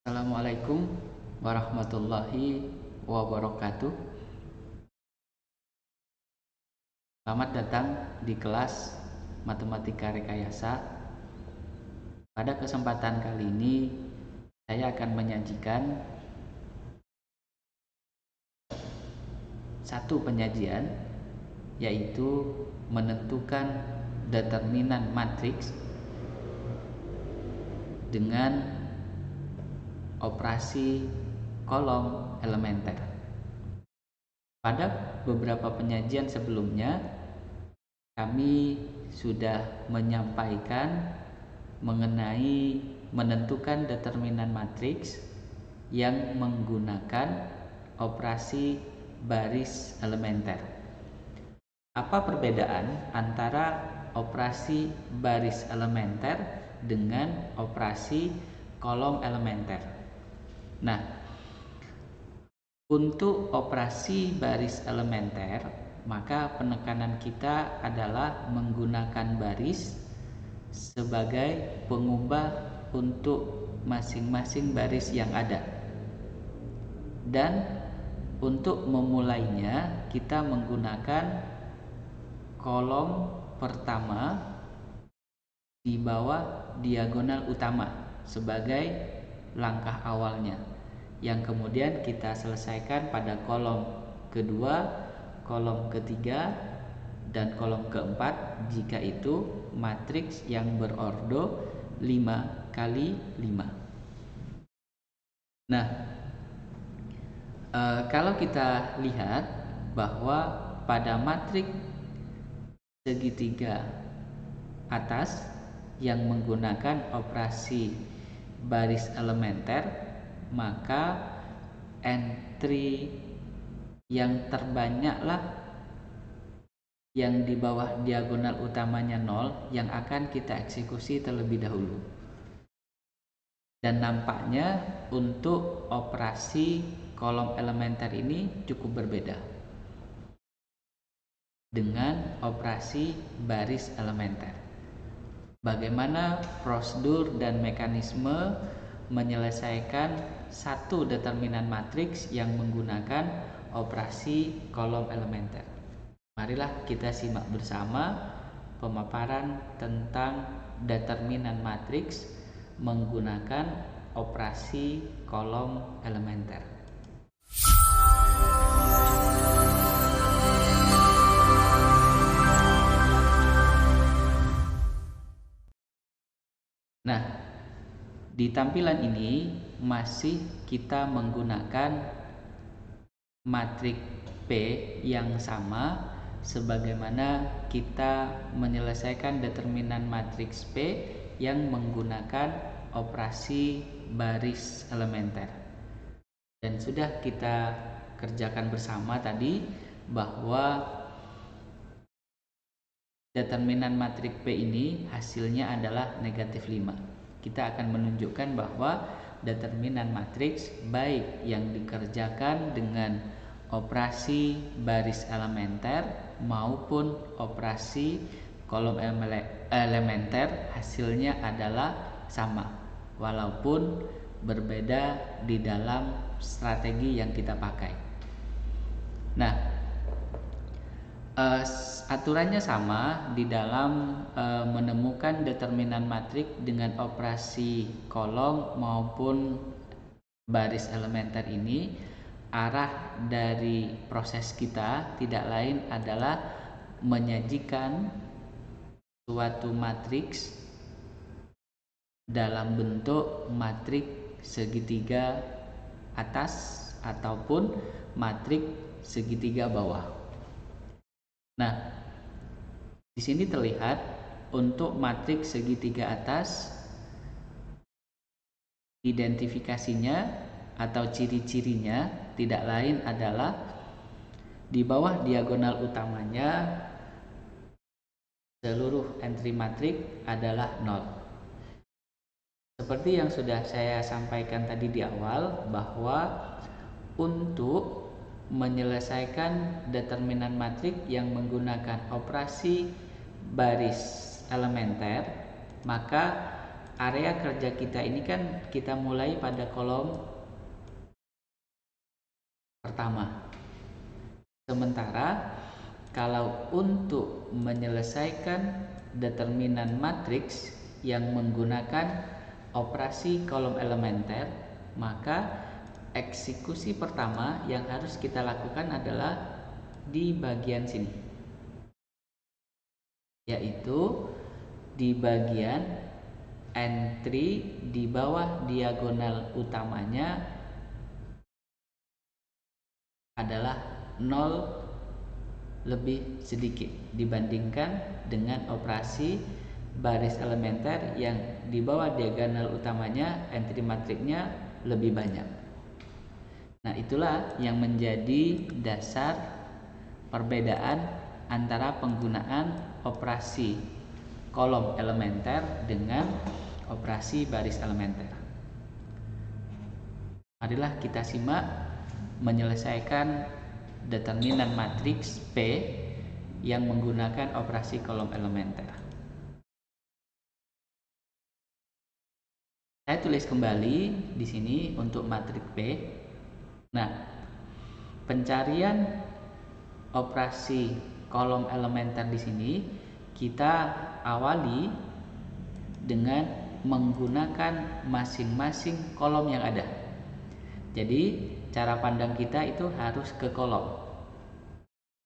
Assalamualaikum warahmatullahi wabarakatuh. Selamat datang di kelas Matematika Rekayasa. Pada kesempatan kali ini saya akan menyajikan satu penyajian, yaitu menentukan determinan matriks dengan operasi kolom elementer. Pada beberapa penyajian sebelumnya, kami sudah menyampaikan mengenai menentukan determinan matriks yang menggunakan operasi baris elementer. Apa perbedaan antara operasi baris elementer dengan operasi kolom elementer? Nah, untuk operasi baris elementer, maka penekanan kita adalah menggunakan baris sebagai pengubah untuk masing-masing baris yang ada. Dan untuk memulainya, kita menggunakan kolom pertama di bawah diagonal utama sebagai langkah awalnya, yang kemudian kita selesaikan pada kolom kedua, kolom ketiga, dan kolom keempat jika itu matriks yang berordo 5 kali 5. Nah, kalau kita lihat bahwa pada matriks segitiga atas yang menggunakan operasi baris elementer, maka entry yang terbanyaklah yang di bawah diagonal utamanya 0 yang akan kita eksekusi terlebih dahulu. Dan nampaknya untuk operasi kolom elementer ini cukup berbeda dengan operasi baris elementer. Bagaimana prosedur dan mekanisme menyelesaikan satu determinan matriks yang menggunakan operasi kolom elementer? Marilah kita simak bersama pemaparan tentang determinan matriks menggunakan operasi kolom elementer. Nah, di tampilan ini masih kita menggunakan matriks P yang sama sebagaimana kita menyelesaikan determinan matriks P yang menggunakan operasi baris elementer. Dan sudah kita kerjakan bersama tadi bahwa determinan matriks P ini hasilnya adalah negatif 5. Kita akan menunjukkan bahwa determinan matriks baik yang dikerjakan dengan operasi baris elementer maupun operasi kolom elementer hasilnya adalah sama, walaupun berbeda di dalam strategi yang kita pakai. Nah, aturannya sama di dalam menemukan determinan matriks dengan operasi kolom maupun baris elementer ini. Arah dari proses kita tidak lain adalah menyajikan suatu matriks dalam bentuk matriks segitiga atas ataupun matriks segitiga bawah. Nah, di sini terlihat untuk matriks segitiga atas, identifikasinya atau ciri-cirinya tidak lain adalah di bawah diagonal utamanya seluruh entry matriks adalah 0. Seperti yang sudah saya sampaikan tadi di awal, bahwa untuk menyelesaikan determinan matriks yang menggunakan operasi baris elementer, maka area kerja kita ini kan kita mulai pada kolom pertama. Sementara kalau untuk menyelesaikan determinan matriks yang menggunakan operasi kolom elementer, maka eksekusi pertama yang harus kita lakukan adalah di bagian sini, yaitu di bagian entry di bawah diagonal utamanya adalah 0 lebih sedikit dibandingkan dengan operasi baris elementer yang di bawah diagonal utamanya entry matriknya lebih banyak. Nah, itulah yang menjadi dasar perbedaan antara penggunaan operasi kolom elementer dengan operasi baris elementer. Marilah kita simak menyelesaikan determinan matriks P yang menggunakan operasi kolom elementer. Saya tulis kembali di sini untuk matriks P. Nah, pencarian operasi kolom elementer di sini kita awali dengan menggunakan masing-masing kolom yang ada. Jadi, cara pandang kita itu harus ke kolom.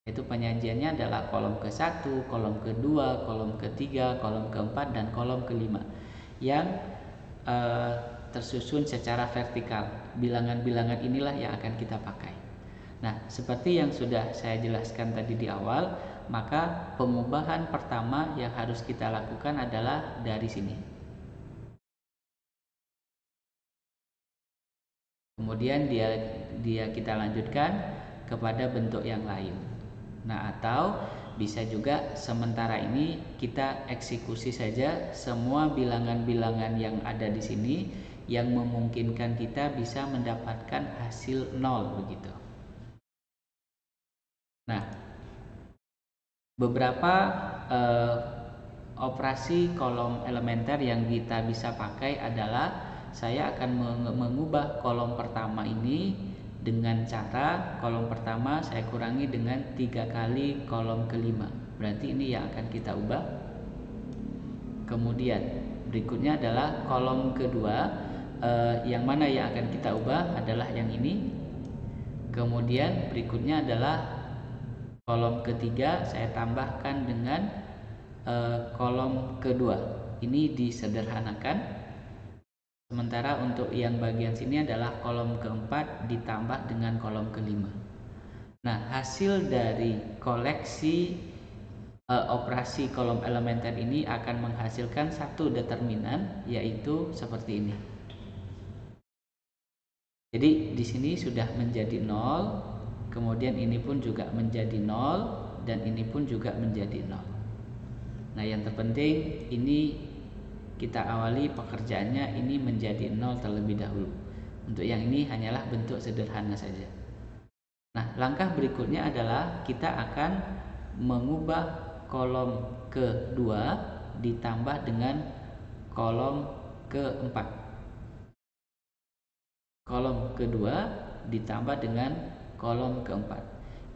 Itu penyajiannya adalah kolom ke-1, kolom ke-2, kolom ke-3, kolom ke-4, dan kolom ke-5 yang tersusun secara vertikal. Bilangan-bilangan inilah yang akan kita pakai. Nah, seperti yang sudah saya jelaskan tadi di awal, maka pengubahan pertama yang harus kita lakukan adalah dari sini. Kemudian dia kita lanjutkan kepada bentuk yang lain. Nah, atau bisa juga sementara ini kita eksekusi saja semua bilangan-bilangan yang ada di sini yang memungkinkan kita bisa mendapatkan hasil 0 begitu. Nah, beberapa operasi kolom elementer yang kita bisa pakai adalah saya akan mengubah kolom pertama ini dengan cara kolom pertama saya kurangi dengan 3 kali kolom ke-5. Berarti ini yang akan kita ubah. Kemudian berikutnya adalah kolom kedua, yang mana yang akan kita ubah adalah yang ini. Kemudian berikutnya adalah kolom ketiga saya tambahkan dengan kolom kedua. Ini disederhanakan. Sementara untuk yang bagian sini adalah kolom keempat ditambah dengan kolom kelima. Nah, hasil dari koleksi operasi kolom elementer ini akan menghasilkan satu determinan, yaitu seperti ini. Jadi di sini sudah menjadi 0, kemudian ini pun juga menjadi 0, dan ini pun juga menjadi 0. Nah, yang terpenting ini kita awali pekerjaannya ini menjadi 0 terlebih dahulu. Untuk yang ini hanyalah bentuk sederhana saja. Nah, langkah berikutnya adalah kita akan mengubah kolom kedua ditambah dengan kolom keempat. Kolom kedua ditambah dengan kolom keempat.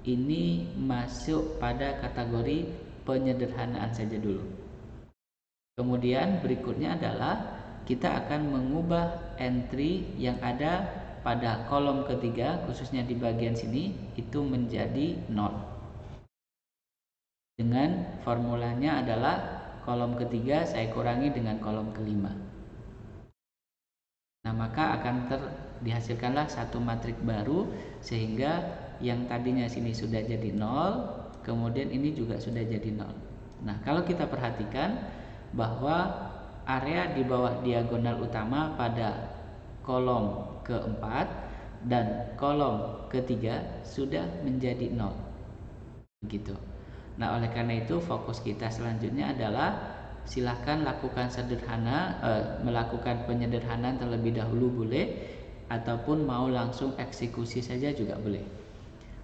Ini masuk pada kategori penyederhanaan saja dulu. Kemudian berikutnya adalah kita akan mengubah entry yang ada pada kolom ketiga, khususnya di bagian sini, itu menjadi 0. Dengan formulanya adalah kolom ketiga saya kurangi dengan kolom kelima. Nah, maka akan dihasilkanlah satu matrik baru, sehingga yang tadinya sini sudah jadi 0, kemudian ini juga sudah jadi 0. Nah, kalau kita perhatikan bahwa area di bawah diagonal utama pada kolom keempat dan kolom ketiga sudah menjadi 0. Begitu. Nah, oleh karena itu fokus kita selanjutnya adalah silahkan lakukan melakukan penyederhanaan terlebih dahulu boleh, ataupun mau langsung eksekusi saja juga boleh.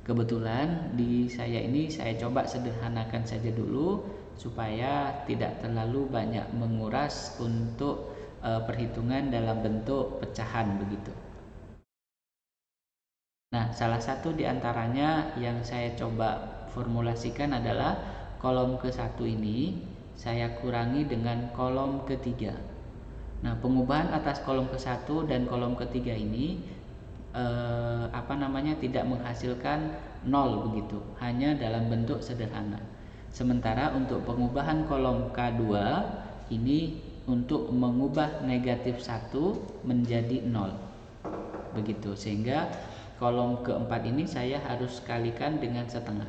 Kebetulan di saya ini saya coba sederhanakan saja dulu supaya tidak terlalu banyak menguras untuk perhitungan dalam bentuk pecahan begitu. Nah, salah satu di antaranya yang saya coba formulasikan adalah kolom ke-1 ini saya kurangi dengan kolom ketiga. Nah, pengubahan atas kolom ke-1 dan kolom ketiga ini tidak menghasilkan 0 begitu, hanya dalam bentuk sederhana. Sementara untuk pengubahan kolom K2 ini untuk mengubah negatif 1 menjadi 0 begitu, sehingga kolom keempat ini saya harus kalikan dengan setengah.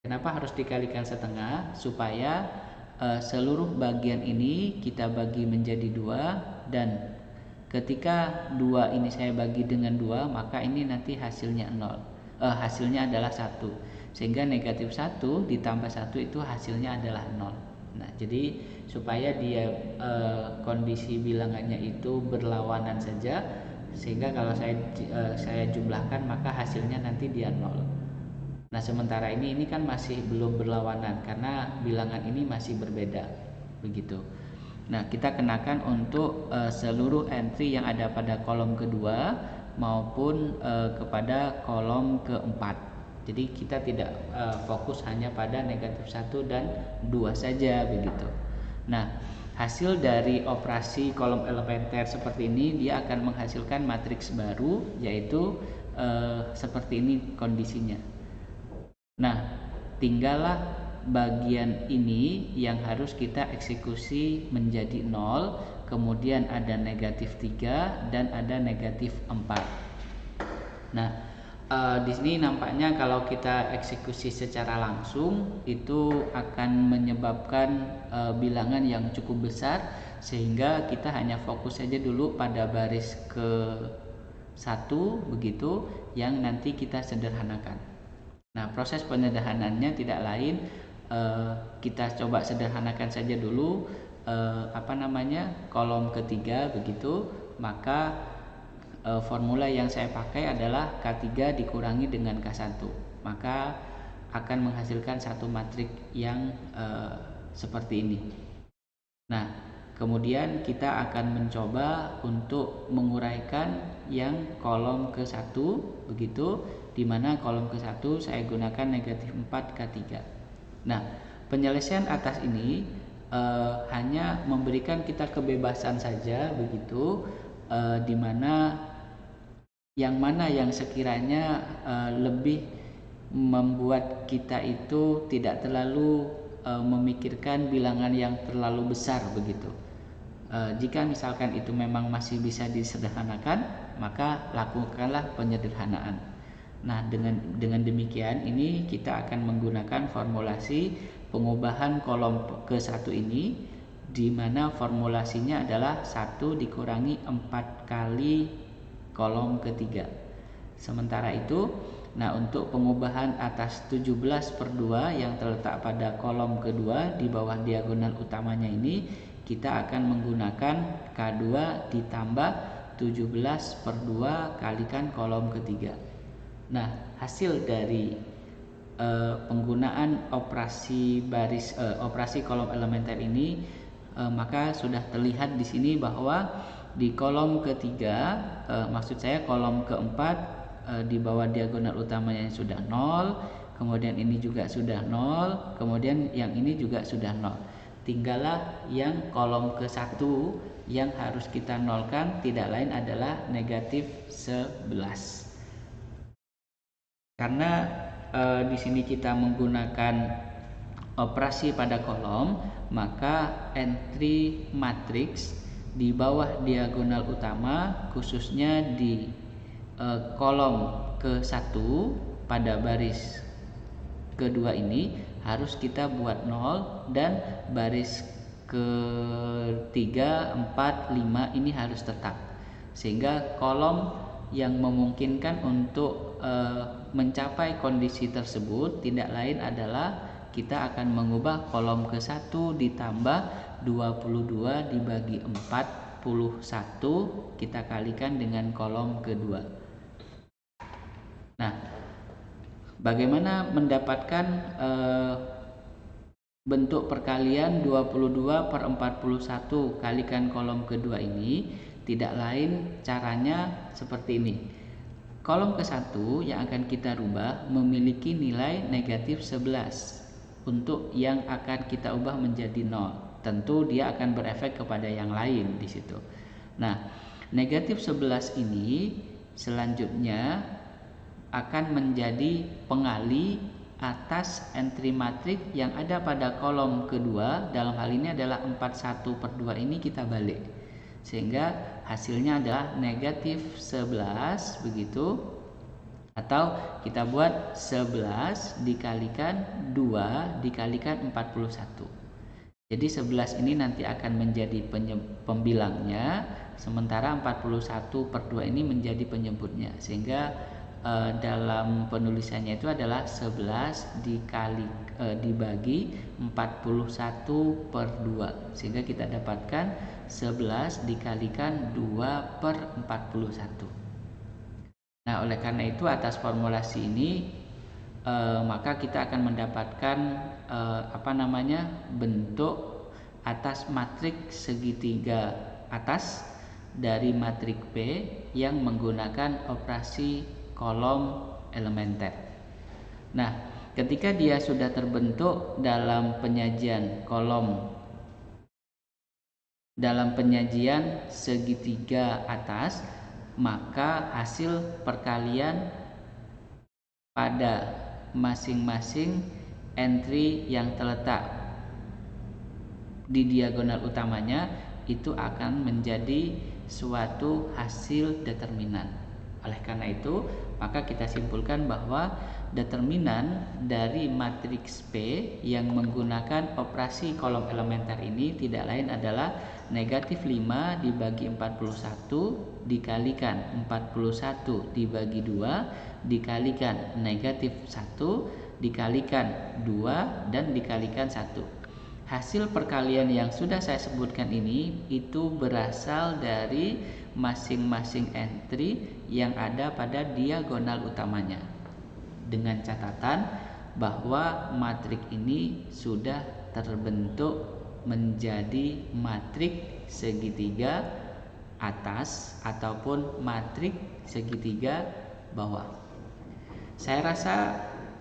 Kenapa harus dikalikan setengah? Supaya seluruh bagian ini kita bagi menjadi 2, dan ketika 2 ini saya bagi dengan 2, maka ini nanti hasilnya 0. Hasilnya adalah 1. Sehingga negatif 1 ditambah 1 itu hasilnya adalah 0. Nah, jadi supaya dia kondisi bilangannya itu berlawanan saja, sehingga kalau saya jumlahkan maka hasilnya nanti dia 0. Nah, sementara ini kan masih belum berlawanan karena bilangan ini masih berbeda begitu. Nah, kita kenakan untuk seluruh entry yang ada pada kolom kedua maupun kepada kolom keempat. Jadi kita tidak fokus hanya pada negatif 1 dan 2 saja begitu. Nah, hasil dari operasi kolom elementer seperti ini dia akan menghasilkan matriks baru, yaitu seperti ini kondisinya. Nah, tinggallah bagian ini yang harus kita eksekusi menjadi 0, kemudian ada negatif 3 dan ada negatif 4. Nah, di sini nampaknya kalau kita eksekusi secara langsung itu akan menyebabkan bilangan yang cukup besar, sehingga kita hanya fokus saja dulu pada baris ke-1 begitu yang nanti kita sederhanakan. Nah, proses penyederhanaannya tidak lain, kita coba sederhanakan saja dulu kolom ketiga begitu, maka formula yang saya pakai adalah K3 dikurangi dengan K1, maka akan menghasilkan satu matrik yang seperti ini. Nah, kemudian kita akan mencoba untuk menguraikan yang kolom ke-1 begitu, di mana kolom ke-1 saya gunakan negatif 4 K3. Nah, penyelesaian atas ini hanya memberikan kita kebebasan saja begitu, di mana yang sekiranya lebih membuat kita itu tidak terlalu memikirkan bilangan yang terlalu besar begitu. Jika misalkan itu memang masih bisa disederhanakan, maka lakukanlah penyederhanaan. Nah, dengan demikian ini kita akan menggunakan formulasi pengubahan kolom ke-1 ini, di mana formulasinya adalah 1 dikurangi 4 kali kolom ketiga. Sementara itu, nah untuk pengubahan atas 17/2 yang terletak pada kolom kedua di bawah diagonal utamanya ini, kita akan menggunakan K2 ditambah 17/2 kalikan kolom ketiga. Nah, hasil dari penggunaan operasi kolom elementer ini, maka sudah terlihat di sini bahwa di kolom ketiga, maksud saya kolom keempat, di bawah diagonal utamanya sudah 0, kemudian ini juga sudah 0, kemudian yang ini juga sudah 0. Tinggallah yang kolom ke-1 yang harus kita nolkan, tidak lain adalah negatif 11. Karena di sini kita menggunakan operasi pada kolom, maka entry matriks di bawah diagonal utama, khususnya di kolom ke-1 pada baris kedua ini harus kita buat 0, dan baris ke-3, 4, 5 ini harus tetap, sehingga kolom yang memungkinkan untuk mencapai kondisi tersebut tidak lain adalah kita akan mengubah kolom ke-1 ditambah 22 dibagi 41 kita kalikan dengan kolom kedua. Nah, bagaimana mendapatkan bentuk perkalian 22/41 kalikan kolom kedua ini tidak lain caranya seperti ini. Kolom ke-1 yang akan kita rubah memiliki nilai negatif 11 untuk yang akan kita ubah menjadi 0. Tentu dia akan berefek kepada yang lain di situ. Nah, negatif 11 ini selanjutnya akan menjadi pengali atas entry matrik yang ada pada kolom kedua. Dalam hal ini adalah 41/2 ini kita balik, sehingga hasilnya adalah negatif 11 begitu, atau kita buat 11 dikalikan 2 dikalikan 41. Jadi 11 ini nanti akan menjadi pembilangnya, sementara 41/2 ini menjadi penyebutnya, sehingga dalam penulisannya itu adalah 11 dibagi 41/2, sehingga kita dapatkan 11 dikalikan 2/41. Nah, oleh karena itu atas formulasi ini maka kita akan mendapatkan bentuk atas matrik segitiga atas dari matrik P yang menggunakan operasi kolom elementer. Nah, ketika dia sudah terbentuk dalam penyajian segitiga atas, maka hasil perkalian pada masing-masing entry yang terletak di diagonal utamanya itu akan menjadi suatu hasil determinan. Oleh karena itu, maka kita simpulkan bahwa determinan dari matriks P yang menggunakan operasi kolom elementer ini tidak lain adalah negatif 5 dibagi 41 dikalikan 41 dibagi 2 dikalikan negatif 1 dikalikan 2 dan dikalikan 1. Hasil perkalian yang sudah saya sebutkan ini itu berasal dari masing-masing entry yang ada pada diagonal utamanya, dengan catatan bahwa matrik ini sudah terbentuk menjadi matrik segitiga atas ataupun matrik segitiga bawah. Saya rasa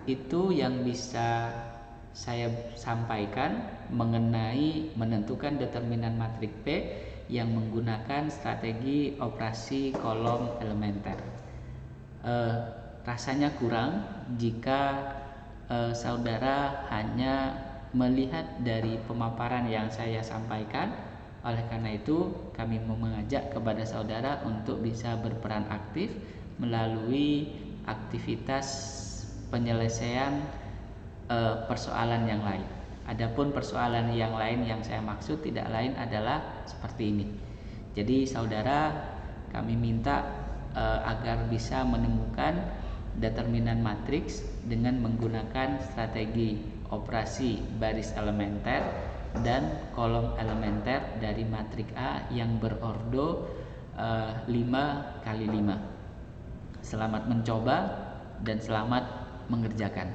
itu yang bisa saya sampaikan mengenai menentukan determinan matrik P yang menggunakan strategi operasi kolom elementer. Rasanya kurang jika saudara hanya melihat dari pemaparan yang saya sampaikan. Oleh karena itu, kami mau mengajak kepada saudara untuk bisa berperan aktif melalui aktivitas penyelesaian persoalan yang lain. Adapun persoalan yang lain yang saya maksud tidak lain adalah seperti ini. Jadi saudara, kami minta agar bisa menemukan determinan matriks dengan menggunakan strategi operasi baris elementer dan kolom elementer dari matrik A yang berordo 5 kali 5. Selamat mencoba dan selamat mengerjakan.